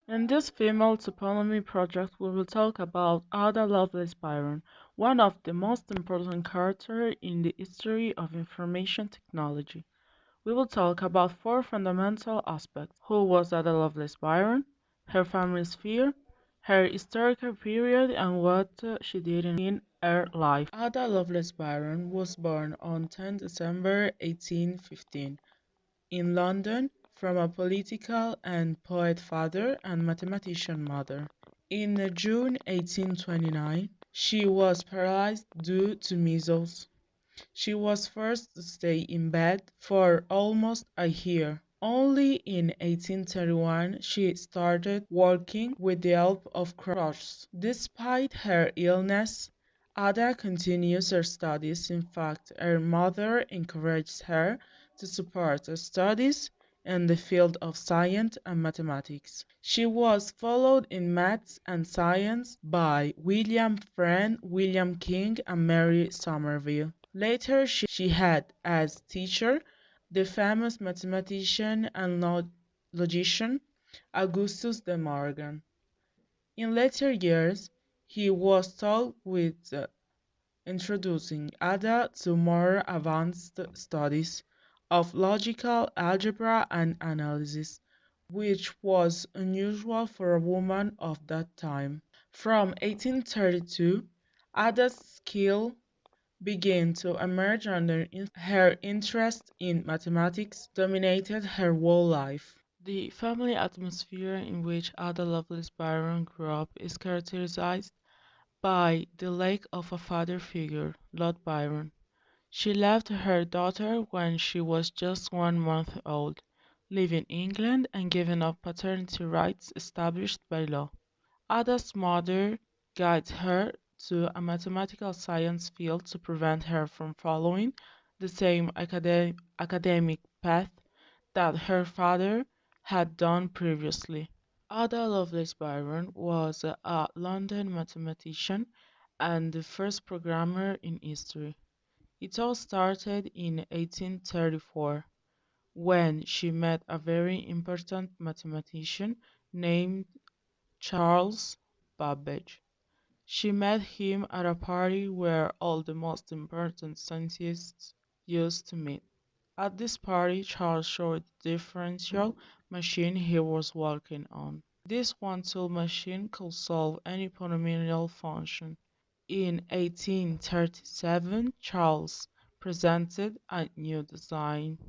In this female toponymy project, we will talk about Ada Lovelace Byron, one of the most important characters in the history of information technology. We will talk about four fundamental aspects: who was Ada Lovelace Byron, her family sphere, her historical period, and what she did in her life. Ada Lovelace Byron was born on 10 December 1815 in London from a political and poet father and mathematician mother. In June 1829, she was paralyzed due to measles. She was forced to stay in bed for almost a year. Only in 1831 she started working with the help of crutches. Despite her illness, Ada continues her studies. In fact, her mother encouraged her to support her studies in the field of science and mathematics. She was followed in maths and science by William Friend, William King, and Mary Somerville. Later she had as teacher the famous mathematician and logician Augustus de Morgan. In later years, he was tasked with introducing Ada to more advanced studies of logical algebra and analysis, which was unusual for a woman of that time. From 1832, Ada's skill began to emerge and her interest in mathematics dominated her whole life. The family atmosphere in which Ada Lovelace Byron grew up is characterized by the lack of a father figure, Lord Byron. She left her daughter when she was just 1 month old, leaving England and giving up paternity rights established by law. Ada's mother guides her to a mathematical science field to prevent her from following the same academic path that her father had done previously. Ada Lovelace Byron was a London mathematician and the first programmer in history. It all started in 1834 when she met a very important mathematician named Charles Babbage. She met him at a party where all the most important scientists used to meet. At this party, Charles showed the differential machine he was working on. This one-tool machine could solve any polynomial function. In 1837, Charles presented a new design,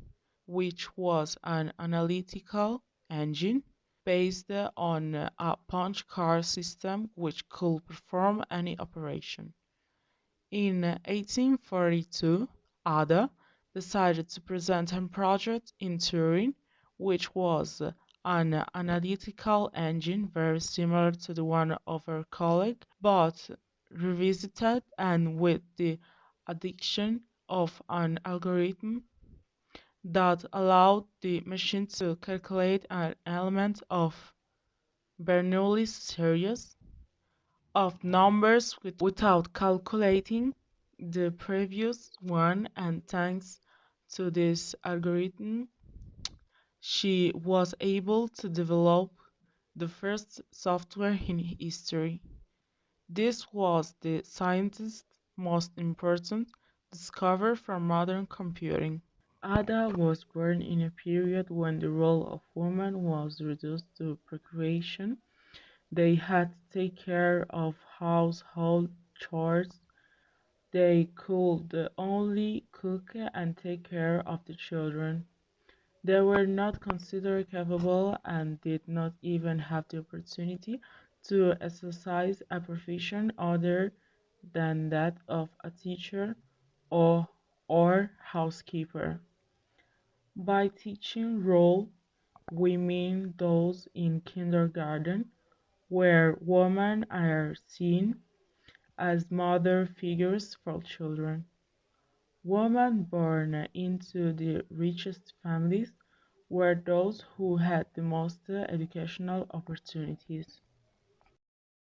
which was an analytical engine based on a punch card system which could perform any operation. In 1842, Ada decided to present her project in Turin, which was an analytical engine very similar to the one of her colleague, but revisited and with the addition of an algorithm that allowed the machine to calculate an element of Bernoulli's series of numbers without calculating the previous one, and thanks to this algorithm, she was able to develop the first software in history. This was the scientist's most important discovery for modern computing. Ada was born in a period when the role of woman was reduced to procreation. They had to take care of household chores. They could only cook and take care of the children. They were not considered capable and did not even have the opportunity to exercise a profession other than that of a teacher or, or housekeeper. By teaching role, we mean those in kindergarten, where women are seen as mother figures for children. Women born into the richest families were those who had the most educational opportunities.